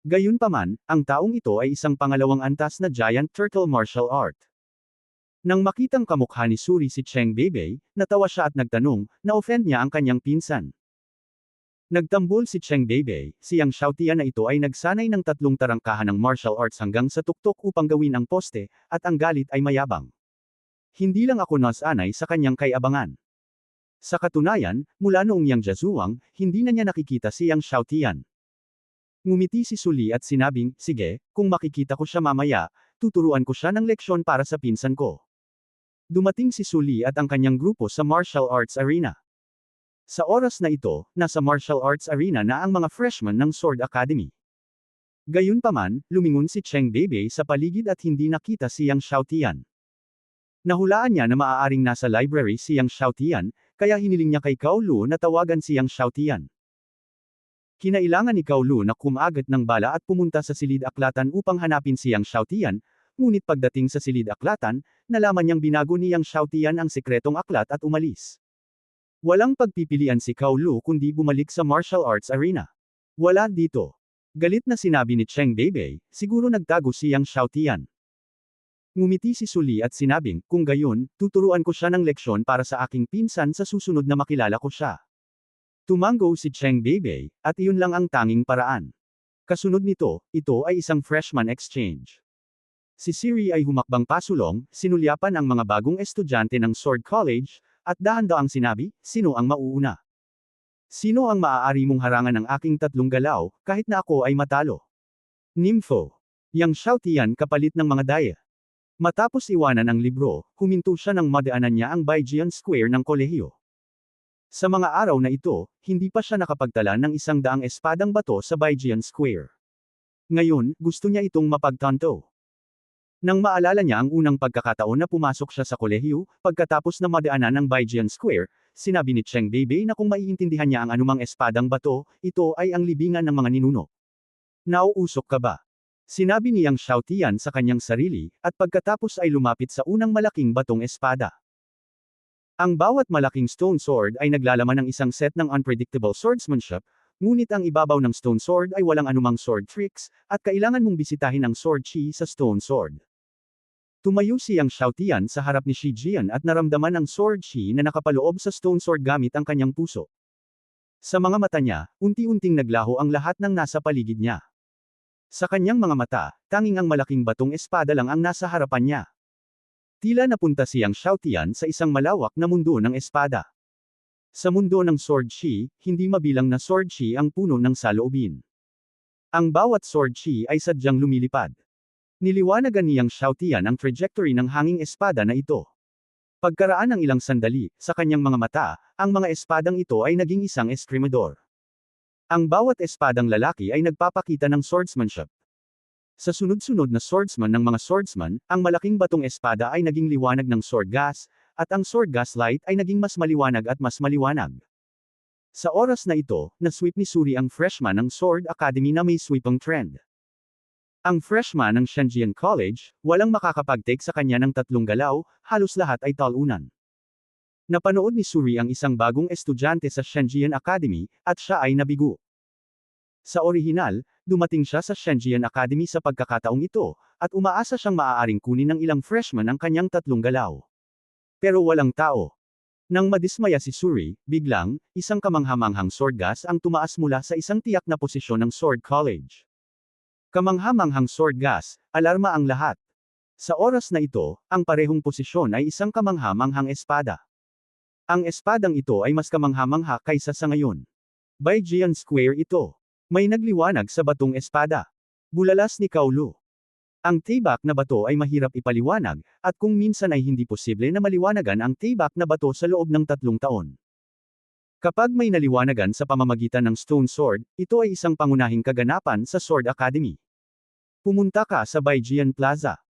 Gayunpaman, ang taong ito ay isang pangalawang antas na giant turtle martial art. Nang makitang kamukha ni Suri si Cheng Beibei, natawa siya at nagtanong, na-offend niya ang kanyang pinsan. Nagtambol si Cheng Beibei, si Yang Xiaotian na ito ay nagsanay ng 3 tarangkahan ng martial arts hanggang sa tuktok upang gawin ang poste, at ang galit ay mayabang. Hindi lang ako nasanay sa kanyang kayabangan. Sa katunayan, mula noong Yang Jiazuang, hindi na niya nakikita si Yang Xiaotian. Ngumiti si Suli at sinabing, sige, kung makikita ko siya mamaya, tuturuan ko siya ng leksyon para sa pinsan ko. Dumating si Suli at ang kanyang grupo sa martial arts arena. Sa oras na ito, nasa martial arts arena na ang mga freshmen ng Sword Academy. Gayunpaman, lumingon si Cheng Beibei sa paligid at hindi nakita si Yang Xiaotian. Nahulaan niya na maaaring nasa library si Yang Xiaotian, kaya hiniling niya kay Cao Lu na tawagan si Yang Xiaotian. Kinailangan ni Cao Lu na kumagat ng bala at pumunta sa silid aklatan upang hanapin si Yang Xiaotian, ngunit pagdating sa silid aklatan, nalaman niyang binago ni Yang Xiaotian ang sikretong aklat at umalis. Walang pagpipilian si Cao Lu kundi bumalik sa martial arts arena. Wala dito. Galit na sinabi ni Cheng Beibei, siguro nagtago si Yang Xiaotian. Ngumiti si Suli at sinabing, kung gayon, tuturuan ko siya ng leksyon para sa aking pinsan sa susunod na makilala ko siya. Tumango si Cheng Beibei, at iyon lang ang tanging paraan. Kasunod nito, ito ay isang freshman exchange. Si Siri ay humakbang pasulong, sinulyapan ang mga bagong estudyante ng Sword College, at dahan-daang sinabi, sino ang mauuna? Sino ang maaari mong harangan ng aking 3 galaw, kahit na ako ay matalo? Nympho. Yang Xiaotian kapalit ng mga daya. Matapos iwanan ang libro, huminto siya nang madaanan niya ang Baijian Square ng kolehiyo. Sa mga araw na ito, hindi pa siya nakapagtala ng 100 espadang bato sa Baijian Square. Ngayon, gusto niya itong mapagtanto. Nang maalala niya ang unang pagkakataon na pumasok siya sa kolehiyo, pagkatapos na madaanan ng Baijian Square, sinabi ni Cheng Beibei na kung maiintindihan niya ang anumang espadang bato, ito ay ang libingan ng mga ninuno. Nauusok ka ba? Sinabi ni Yang Xiaotian sa kanyang sarili, at pagkatapos ay lumapit sa unang malaking batong espada. Ang bawat malaking stone sword ay naglalaman ng isang set ng unpredictable swordsmanship, ngunit ang ibabaw ng stone sword ay walang anumang sword tricks, at kailangan mong bisitahin ang sword chi sa stone sword. Tumayo si Yang Xiaotian sa harap ni Shi Jian at naramdaman ang sword chi na nakapaloob sa stone sword gamit ang kanyang puso. Sa mga mata niya, unti-unting naglaho ang lahat ng nasa paligid niya. Sa kanyang mga mata, tanging ang malaking batong espada lang ang nasa harapan niya. Tila napunta si Yang Xiaotian sa isang malawak na mundo ng espada. Sa mundo ng sword chi, hindi mabilang na sword chi ang puno ng saloobin. Ang bawat sword chi ay sadyang lumilipad. Niliwanagan ni Yang Xiaotian ang trajectory ng hanging espada na ito. Pagkaraan ng ilang sandali, sa kanyang mga mata, ang mga espadang ito ay naging isang eskrimador. Ang bawat espadang lalaki ay nagpapakita ng swordsmanship. Sa sunod-sunod na swordsman ng mga swordsman, ang malaking batong espada ay naging liwanag ng sword gas, at ang sword gas light ay naging mas maliwanag at mas maliwanag. Sa oras na ito, na-sweep ni Suri ang freshman ng Sword Academy na may sweepang trend. Ang freshman ng Shenjian College, walang makakapag-take sa kanya ng 3 galaw, halos lahat ay talunan. Napanood ni Suri ang isang bagong estudyante sa Shenjian Academy, at siya ay nabigo. Sa orihinal, dumating siya sa Shenjian Academy sa pagkakataong ito, at umaasa siyang maaaring kunin ng ilang freshman ang kanyang tatlong galaw. Pero walang tao. Nang madismaya si Suri, biglang, isang kamanghamanghang sword gas ang tumaas mula sa isang tiyak na posisyon ng Sword College. Kamanghamanghang sword gas, alarma ang lahat. Sa oras na ito, ang parehong posisyon ay isang kamanghamanghang espada. Ang espadang ito ay mas kamanghamangha kaysa sa ngayon. Baijian Square ito. May nagliwanag sa batong espada. Bulalas ni Kaolu. Ang tibak na bato ay mahirap ipaliwanag, at kung minsan ay hindi posible na maliwanagan ang tibak na bato sa loob ng 3 taon. Kapag may naliwanagan sa pamamagitan ng Stone Sword, ito ay isang pangunahing kaganapan sa Sword Academy. Pumunta ka sa Baijian Plaza.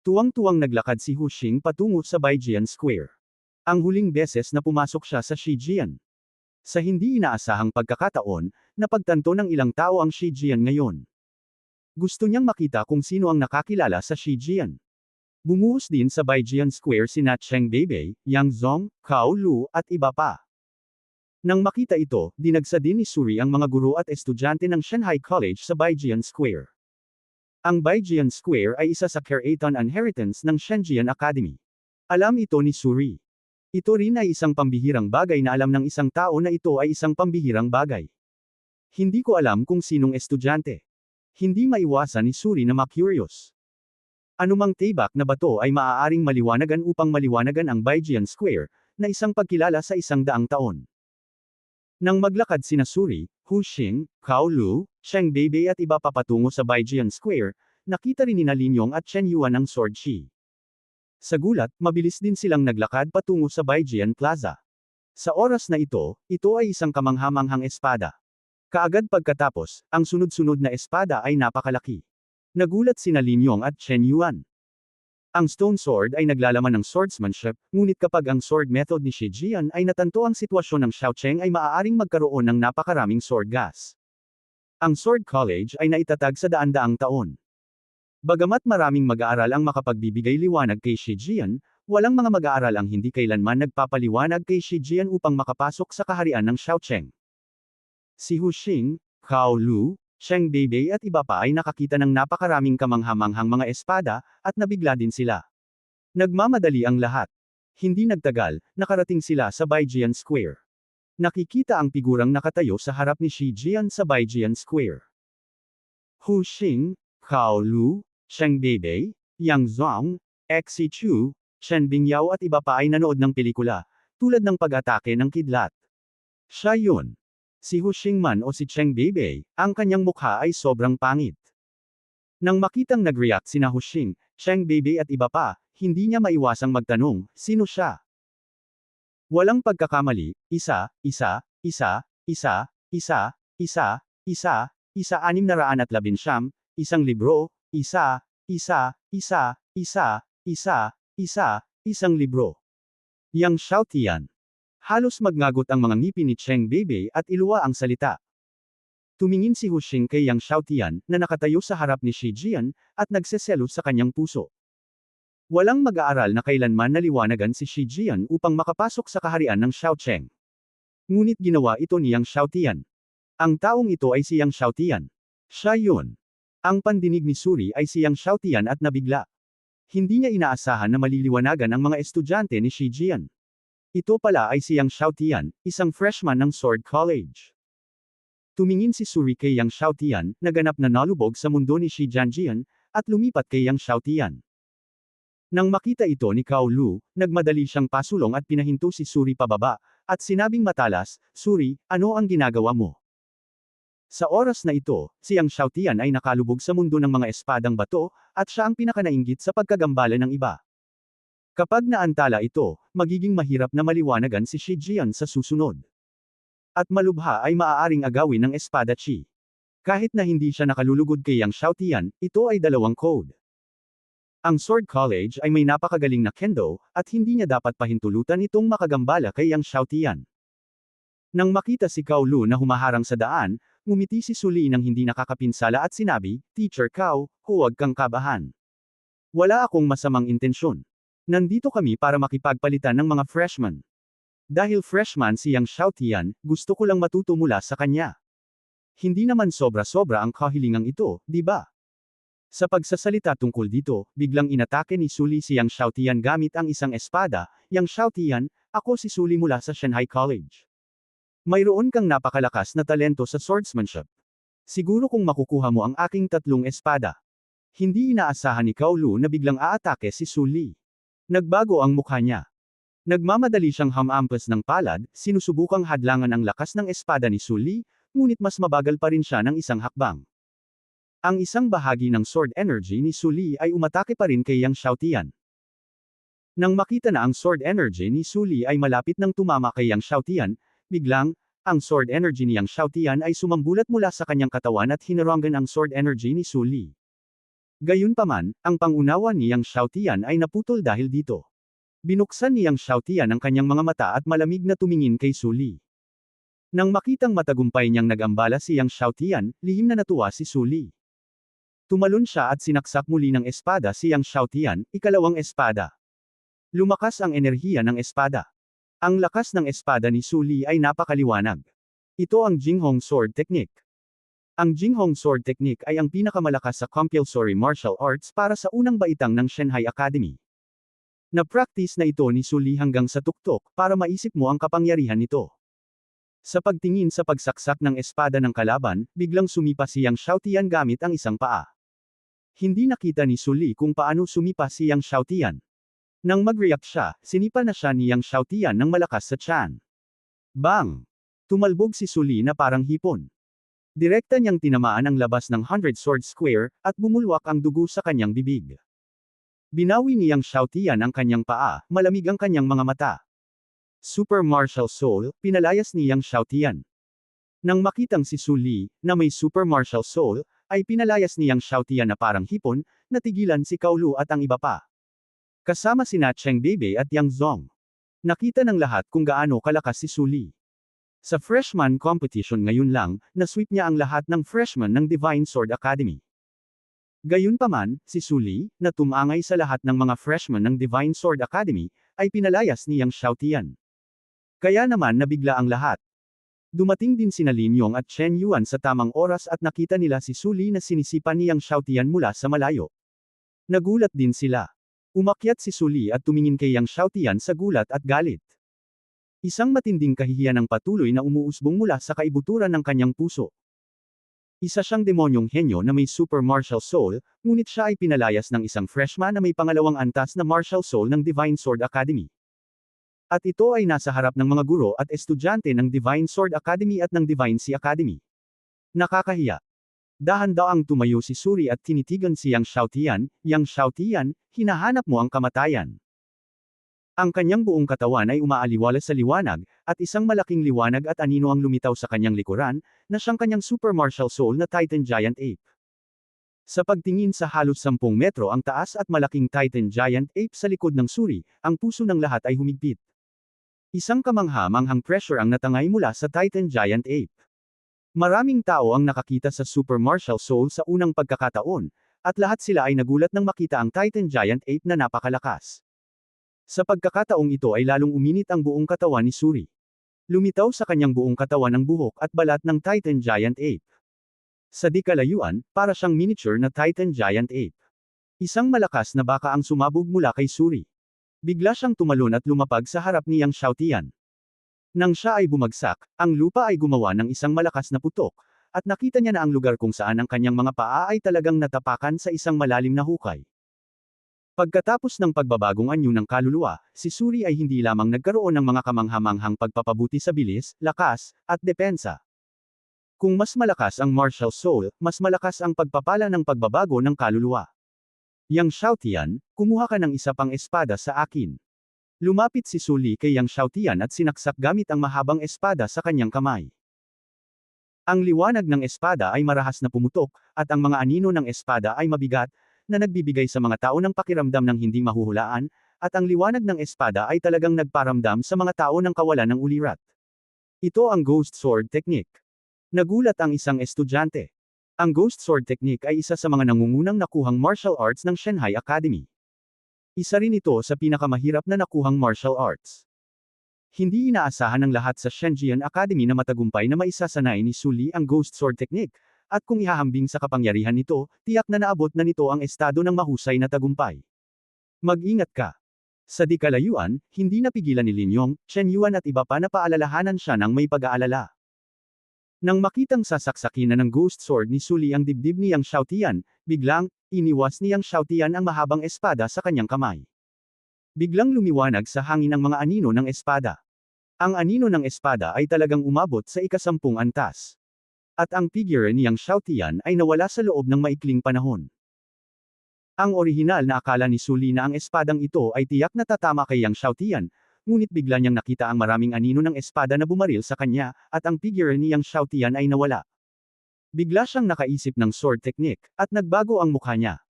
Tuwang-tuwang naglakad si Hu Xing patungo sa Baijian Square. Ang huling beses na pumasok siya sa Shijian. Sa hindi inaasahang pagkakataon, napagtanto ng ilang tao ang Shijian ngayon. Gusto niyang makita kung sino ang nakakilala sa Shijian. Bumuhos din sa Baijian Square sina Cheng Beibei, Yang Zong, Cao Lu, at iba pa. Nang makita ito, dinagsa din ni Suri ang mga guro at estudyante ng Shanghai College sa Baijian Square. Ang Baijian Square ay isa sa Keraton Inheritance ng Shenjian Academy. Alam ito ni Suri. Ito rin ay isang pambihirang bagay na alam ng isang tao na ito ay isang pambihirang bagay. Hindi ko alam kung sinong estudyante. Hindi maiwasan ni Suri na ma-curious. Anumang tibak na bato ay maaaring maliwanagan upang maliwanagan ang Baijian Square, na isang pagkilala sa 100 taon. Nang maglakad sina Suri, Hu Xing, Cao Lu, Cheng Beibei at iba pa patungo sa Baijian Square, nakita rin nina Lin Yong at Chen Yuan ang Sword Chi. Sa gulat, mabilis din silang naglakad patungo sa Baijian Plaza. Sa oras na ito ay isang kamanghamanghang espada. Kaagad pagkatapos, ang sunod-sunod na espada ay napakalaki. Nagulat sina Lin Yong at Chen Yuan. Ang Stone Sword ay naglalaman ng swordsmanship, ngunit kapag ang sword method ni Shijian ay natanto ang sitwasyon ng Xiaocheng ay maaaring magkaroon ng napakaraming sword gas. Ang Sword College ay naitatag sa daan-daang taon. Bagamat maraming mag-aaral ang makapagbibigay liwanag kay Shijian, walang mga mag-aaral ang hindi kailanman nagpapaliwanag kay Shijian upang makapasok sa kaharian ng Xiaocheng. Si Hu Xing, Cao Lu, Cheng Beibei at iba pa ay nakakita ng napakaraming kamanghamanghang mga espada, at nabigla din sila. Nagmamadali ang lahat. Hindi nagtagal, nakarating sila sa Baijian Square. Nakikita ang figurang nakatayo sa harap ni Shijian sa Baijian Square. Hu Xing, Cao Lu, Cheng Beibei, Yang Zong, Xi Chu, Chen Bingyao at iba pa ay nanood ng pelikula, tulad ng pag-atake ng kidlat. Siya yun. Si Hu Xing man o si Cheng Beibei, ang kanyang mukha ay sobrang pangit. Nang makitang nag-react sina Hu Xing, Cheng Beibei at iba pa, hindi niya maiwasang magtanong, sino siya? Walang pagkakamali, isa, 619, isang libro, isang libro. Yang Xiaotian. Halos magngagot ang mga ngipin ni Cheng Beibei at iluwa ang salita. Tumingin si Hu Xing kay Yang Xiaotian na nakatayo sa harap ni Shijian, at nagseselos sa kanyang puso. Walang mag-aaral na kailanman naliwanagan si Shijian upang makapasok sa kaharian ng Xiaocheng. Ngunit ginawa ito ni Yang Xiaotian. Ang taong ito ay si Yang Xiaotian. Siya yun. Ang pandinig ni Suri ay si Yang Xiaotian at nabigla. Hindi niya inaasahan na maliliwanagan ang mga estudyante ni Shijian. Ito pala ay si Yang Xiaotian, isang freshman ng Sword College. Tumingin si Suri kay Yang Xiaotian, na ganap na nalubog sa mundo ni Shi Jianjian, at lumipat kay Yang Xiaotian. Nang makita ito ni Cao Lu, nagmadali siyang pasulong at pinahinto si Suri pababa, at sinabing matalas, Suri, ano ang ginagawa mo? Sa oras na ito, si Yang Xiaotian ay nakalubog sa mundo ng mga espadang bato, at siya ang pinakanainggit sa pagkagambala ng iba. Kapag naantala ito, magiging mahirap na maliwanagan si Shijian sa susunod. At malubha ay maaaring agawin ng espada chi. Kahit na hindi siya nakalulugod kay Yang Xiaotian, ito ay dalawang code. Ang Sword College ay may napakagaling na kendo, at hindi niya dapat pahintulutan itong makagambala kay Yang Xiaotian. Nang makita si Cao Lu na humaharang sa daan, ngumiti si Suli nang hindi nakakapinsala at sinabi, Teacher Cao, huwag kang kabahan. Wala akong masamang intensyon. Nandito kami para makipagpalitan ng mga freshman. Dahil freshman si Yang Xiaotian, gusto ko lang matuto mula sa kanya. Hindi naman sobra-sobra ang kahilingang ito, di ba? Sa pagsasalita tungkol dito, biglang inatake ni Su Li si Yang Xiaotian gamit ang isang espada. Yang Xiaotian, ako si Su Li mula sa Shanghai College. Mayroon kang napakalakas na talento sa swordsmanship. Siguro kung makukuha mo ang aking tatlong espada. Hindi inaasahan ni Cao Lu na biglang aatake si Su Li. Nagbago ang mukha niya. Nagmamadali siyang hamampas ng palad, sinusubukang hadlangan ang lakas ng espada ni Su Li, ngunit mas mabagal pa rin siya ng isang hakbang. Ang isang bahagi ng sword energy ni Su Li ay umatake pa rin kay Yang Xiaotian. Nang makita na ang sword energy ni Su Li ay malapit nang tumama kay Yang Xiaotian, biglang, ang sword energy ni Yang Xiaotian ay sumambulat mula sa kanyang katawan at hinaranggan ang sword energy ni Su Li. Gayunpaman, ang pangunawa ni Yang Xiaotian ay naputol dahil dito. Binuksan ni Yang Xiaotian ang kanyang mga mata at malamig na tumingin kay Su Li. Nang makitang matagumpay niyang nag-ambala si Yang Xiaotian, lihim na natuwa si Su Li. Tumalon siya at sinaksak muli ng espada si Yang Xiaotian, ikalawang espada. Lumakas ang enerhiya ng espada. Ang lakas ng espada ni Su Li ay napakaliwanag. Ito ang Jinghong Sword Technique. Ang Jinghong Sword Technique ay ang pinakamalakas sa compulsory martial arts para sa unang baitang ng Shanghai Academy. Na-practice na ito ni Su Li hanggang sa tuktok para maisip mo ang kapangyarihan nito. Sa pagtingin sa pagsaksak ng espada ng kalaban, biglang sumipa si Yang Xiaotian gamit ang isang paa. Hindi nakita ni Su Li kung paano sumipa si Yang Xiaotian. Nang mag-react siya, sinipa na siya ni Yang Xiaotian ng malakas sa tiyan. Bang! Tumalbog si Su Li na parang hipon. Direkta niyang tinamaan ang labas ng 100 Sword Square, at bumulwak ang dugo sa kanyang bibig. Binawi ni Yang Xiaotian ang kanyang paa, malamig ang kanyang mga mata. Super Martial Soul, pinalayas ni Yang Xiaotian. Nang makitang si Su Li, na may Super Martial Soul, ay pinalayas ni Yang Xiaotian na parang hipon, natigilan si Cao Lu at ang iba pa. Kasama sina Cheng Bebe at Yang Zong. Nakita ng lahat kung gaano kalakas si Su Li. Sa freshman competition ngayon lang, nasweep niya ang lahat ng freshman ng Divine Sword Academy. Gayunpaman, si Su Li, na tumangay sa lahat ng mga freshman ng Divine Sword Academy, ay pinalayas ni Yang Xiaotian. Kaya naman nabigla ang lahat. Dumating din sina Lin Yong at Chen Yuan sa tamang oras at nakita nila si Su Li na sinisipa ni Yang Xiaotian mula sa malayo. Nagulat din sila. Umakyat si Su Li at tumingin kay Yang Xiaotian sa gulat at galit. Isang matinding kahihiyan ang patuloy na umuusbong mula sa kaibuturan ng kanyang puso. Isa siyang demonyong henyo na may super martial soul, ngunit siya ay pinalayas ng isang freshman na may pangalawang antas na martial soul ng Divine Sword Academy. At ito ay nasa harap ng mga guro at estudyante ng Divine Sword Academy at ng Divine Sea Academy. Nakakahiya. Dahan-daang tumayo si Suri at tinitigan si Yang Xiaotian. Yang Xiaotian, hinahanap mo ang kamatayan. Ang kanyang buong katawan ay umaaliwalas sa liwanag, at isang malaking liwanag at anino ang lumitaw sa kanyang likuran, na siyang kanyang super martial soul na Titan Giant Ape. Sa pagtingin sa halos 10 metro ang taas at malaking Titan Giant Ape sa likod ng Suri, ang puso ng lahat ay humigpit. Isang kamangha-manghang pressure ang natangay mula sa Titan Giant Ape. Maraming tao ang nakakita sa Super Martial Soul sa unang pagkakataon, at lahat sila ay nagulat nang makita ang Titan Giant Ape na napakalakas. Sa pagkakataong ito ay lalong uminit ang buong katawan ni Suri. Lumitaw sa kanyang buong katawan ang buhok at balat ng Titan Giant Ape. Sa di kalayuan, para siyang miniature na Titan Giant Ape. Isang malakas na baka ang sumabog mula kay Suri. Bigla siyang tumalon at lumapag sa harap ni Yang Xiaotian. Nang siya ay bumagsak, ang lupa ay gumawa ng isang malakas na putok, at nakita niya na ang lugar kung saan ang kanyang mga paa ay talagang natapakan sa isang malalim na hukay. Pagkatapos ng pagbabagong anyo ng kaluluwa, si Suri ay hindi lamang nagkaroon ng mga kamangha-manghang pagpapabuti sa bilis, lakas, at depensa. Kung mas malakas ang martial soul, mas malakas ang pagpapala ng pagbabago ng kaluluwa. Yang Xiaotian, kumuha ka ng isa pang espada sa akin. Lumapit si Su Li kay Yang Xiaotian at sinaksak gamit ang mahabang espada sa kanyang kamay. Ang liwanag ng espada ay marahas na pumutok, at ang mga anino ng espada ay mabigat, na nagbibigay sa mga tao ng pakiramdam ng hindi mahuhulaan, at ang liwanag ng espada ay talagang nagparamdam sa mga tao ng kawalan ng ulirat. Ito ang Ghost Sword Technique. Nagulat ang isang estudyante. Ang Ghost Sword Technique ay isa sa mga nangungunang nakuhang martial arts ng Shanghai Academy. Isa rin ito sa pinakamahirap na nakuhang martial arts. Hindi inaasahan ng lahat sa Shenjian Academy na matagumpay na maisasanay ni Su Li ang Ghost Sword Technique, at kung ihahambing sa kapangyarihan nito, tiyak na naabot na nito ang estado ng mahusay na tagumpay. Mag-ingat ka. Sa di kalayuan, hindi napigilan ni Lin Yong, Chen Yuan at iba pa na paalalahanan siya ng may pag-aalala. Nang makitang sasaksakin na ng Ghost Sword ni Su Li ang dibdib ni Yang Xiaotian, biglang, iniwas ni Yang Xiaotian ang mahabang espada sa kanyang kamay. Biglang lumiwanag sa hangin ang mga anino ng espada. Ang anino ng espada ay talagang umabot sa ika-10 antas. At ang figure ni Yang Xiaotian ay nawala sa loob ng maikling panahon. Ang orihinal na akala ni Su Li na ang espadang ito ay tiyak na tatama kay Yang Xiaotian, ngunit bigla niyang nakita ang maraming anino ng espada na bumaril sa kanya, at ang figure ni Yang Xiaotian ay nawala. Bigla siyang nakaisip ng sword technique, at nagbago ang mukha niya.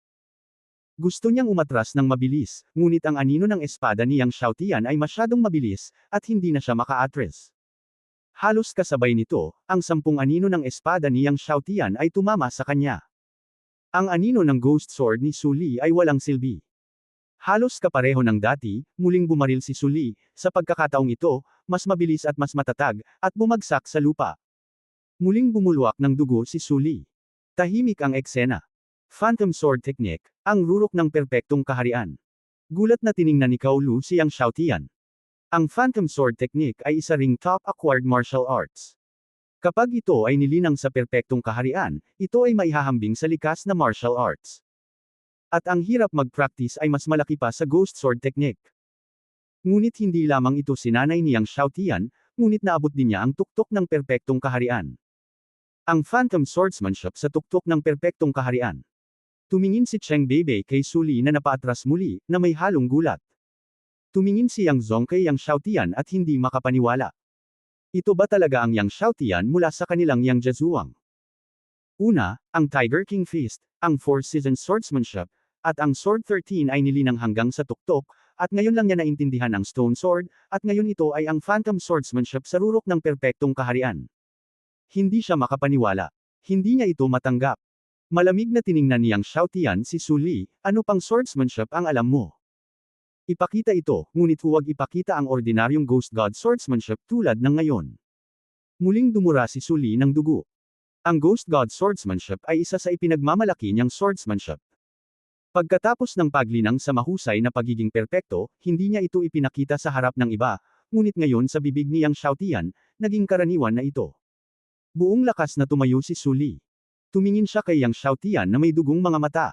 Gusto niyang umatras ng mabilis, ngunit ang anino ng espada ni Yang Xiaotian ay masyadong mabilis, at hindi na siya maka-atras. Halos kasabay nito, ang 10 anino ng espada ni Yang Xiaotian ay tumama sa kanya. Ang anino ng Ghost Sword ni Su Li ay walang silbi. Halos kapareho ng dati, muling bumaril si Su Li, sa pagkakataong ito, mas mabilis at mas matatag, at bumagsak sa lupa. Muling bumulwak ng dugo si Su Li. Tahimik ang eksena. Phantom Sword Technique, ang rurok ng perpektong kaharian. Gulat na tiningnan ni Cao Lu si Yang Xiaotian. Ang Phantom Sword Technique ay isa ring top acquired martial arts. Kapag ito ay nilinang sa perpektong kaharian, ito ay maihahambing sa likas na martial arts. At ang hirap mag-practice ay mas malaki pa sa Ghost Sword Technique. Ngunit hindi lamang ito sinanay ni Yang Xiaotian, ngunit naabot din niya ang tuktok ng perpektong kaharian. Ang Phantom Swordsmanship sa tuktok ng perpektong kaharian. Tumingin si Cheng Beibei kay Su Li na napaatras muli, na may halong gulat. Tumingin si Yang Zong kay Yang Xiaotian at hindi makapaniwala. Ito ba talaga ang Yang Xiaotian mula sa kanilang Yang Zhuang? Una, ang Tiger King Fist, ang Four Seasons Swordsmanship, at ang Sword 13 ay nilinang hanggang sa tuktok, at ngayon lang niya naintindihan ang Stone Sword, at ngayon ito ay ang Phantom Swordsmanship sa rurok ng perpektong kaharian. Hindi siya makapaniwala. Hindi niya ito matanggap. Malamig na tiningnan ni Yang Xiaotian si Su Li, ano pang swordsmanship ang alam mo? Ipakita ito, ngunit huwag ipakita ang ordinaryong Ghost God swordsmanship tulad ng ngayon. Muling dumura si Su Li ng dugo. Ang Ghost God swordsmanship ay isa sa ipinagmamalaki niyang swordsmanship. Pagkatapos ng paglinang sa mahusay na pagiging perpekto, hindi niya ito ipinakita sa harap ng iba, ngunit ngayon sa bibig ni Yang Xiaotian, naging karaniwan na ito. Buong lakas na tumayo si Su Li. Tumingin siya kay Yang Xiaotian na may dugong mga mata.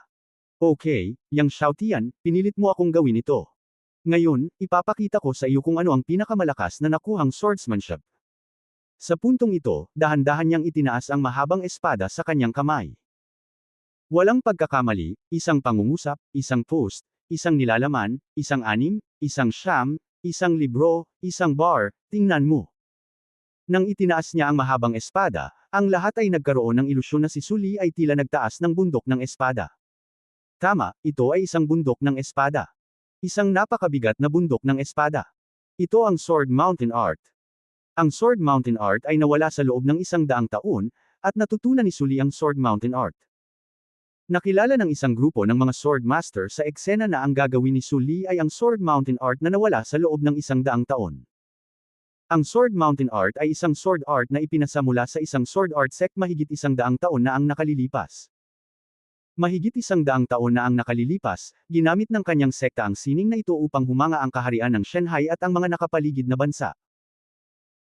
Okay, Yang Xiaotian, pinilit mo akong gawin ito. Ngayon, ipapakita ko sa iyo kung ano ang pinakamalakas na nakuhang swordsmanship. Sa puntong ito, dahan-dahan niyang itinaas ang mahabang espada sa kanyang kamay. Walang pagkakamali, isang pangungusap, isang post, isang nilalaman, isang anim, isang siyam, isang libro, isang bar, tingnan mo. Nang itinaas niya ang mahabang espada, ang lahat ay nagkaroon ng ilusyon na si Su Li ay tila nagtaas ng bundok ng espada. Tama, ito ay isang bundok ng espada. Isang napakabigat na bundok ng espada. Ito ang Sword Mountain Art. Ang Sword Mountain Art ay nawala sa loob ng 100 taon, at natutunan ni Su Li ang Sword Mountain Art. Nakilala ng isang grupo ng mga Sword Master sa eksena na ang gagawin ni Su Li ay ang Sword Mountain Art na nawala sa loob ng 100 taon. Ang Sword Mountain Art ay isang sword art na ipinasa mula sa isang sword art sect mahigit 100 taon na ang nakalilipas. Mahigit 100 taon na ang nakalilipas, ginamit ng kanyang sekta ang sining na ito upang humanga ang kaharian ng Shanghai at ang mga nakapaligid na bansa.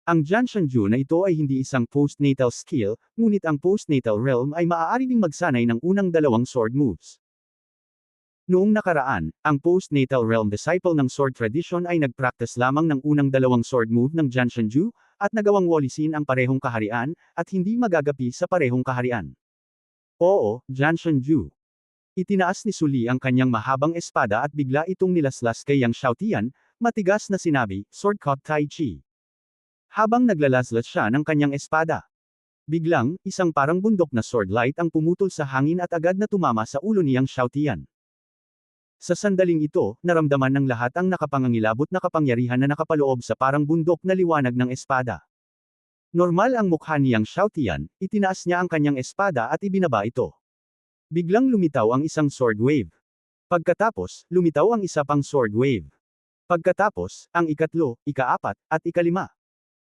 Ang Jianshanju na ito ay hindi isang postnatal skill, ngunit ang postnatal realm ay maaari ding magsanay ng unang 2 sword moves. Noong nakaraan, ang postnatal realm disciple ng sword tradition ay nagpractice lamang ng unang 2 sword move ng Jianshanju, at nagawang walisin ang parehong kaharian, at hindi magagapi sa parehong kaharian. Oo, Jianshanju. Itinaas ni Su Li ang kanyang mahabang espada at bigla itong nilaslas kay Yang Xiaotian, matigas na sinabi, sword caught Tai Chi. Habang naglalaslas siya ng kanyang espada. Biglang, isang parang bundok na sword light ang pumutol sa hangin at agad na tumama sa ulo ni Yang Xiaotian. Sa sandaling ito, naramdaman ng lahat ang nakapangangilabot na kapangyarihan na nakapaloob sa parang bundok na liwanag ng espada. Normal ang mukha ni Yang Xiaotian, itinaas niya ang kanyang espada at ibinaba ito. Biglang lumitaw ang isang sword wave. Pagkatapos, lumitaw ang isa pang sword wave. Pagkatapos, ang ikatlo, ikaapat, at ikalima.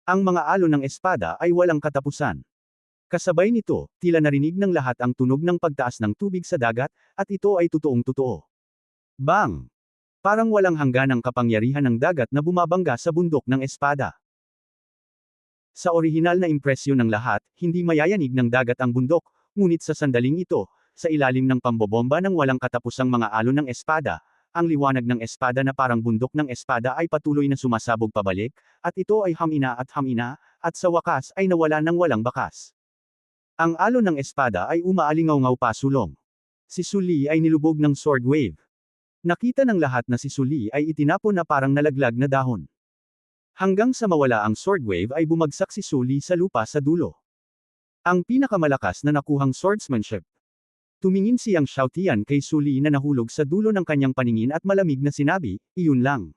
Ang mga alon ng espada ay walang katapusan. Kasabay nito, tila narinig ng lahat ang tunog ng pagtaas ng tubig sa dagat, at ito ay totoong totoo. Bang! Parang walang hangganang kapangyarihan ng dagat na bumabangga sa bundok ng espada. Sa orihinal na impresyon ng lahat, hindi mayayanig ng dagat ang bundok, ngunit sa sandaling ito, sa ilalim ng pambobomba ng walang katapusang mga alon ng espada, ang liwanag ng espada na parang bundok ng espada ay patuloy na sumasabog pabalik, at ito ay hamina, at sa wakas ay nawala ng walang bakas. Ang alon ng espada ay umaalingaw-ngaw pasulong. Si Su Li ay nilubog ng sword wave. Nakita ng lahat na si Su Li ay itinapon na parang nalaglag na dahon. Hanggang sa mawala ang sword wave ay bumagsak si Su Li sa lupa sa dulo. Ang pinakamalakas na nakuhang swordsmanship. Tumingin siyang Xiaotian kay Su Li na nahulog sa dulo ng kanyang paningin at malamig na sinabi, iyon lang.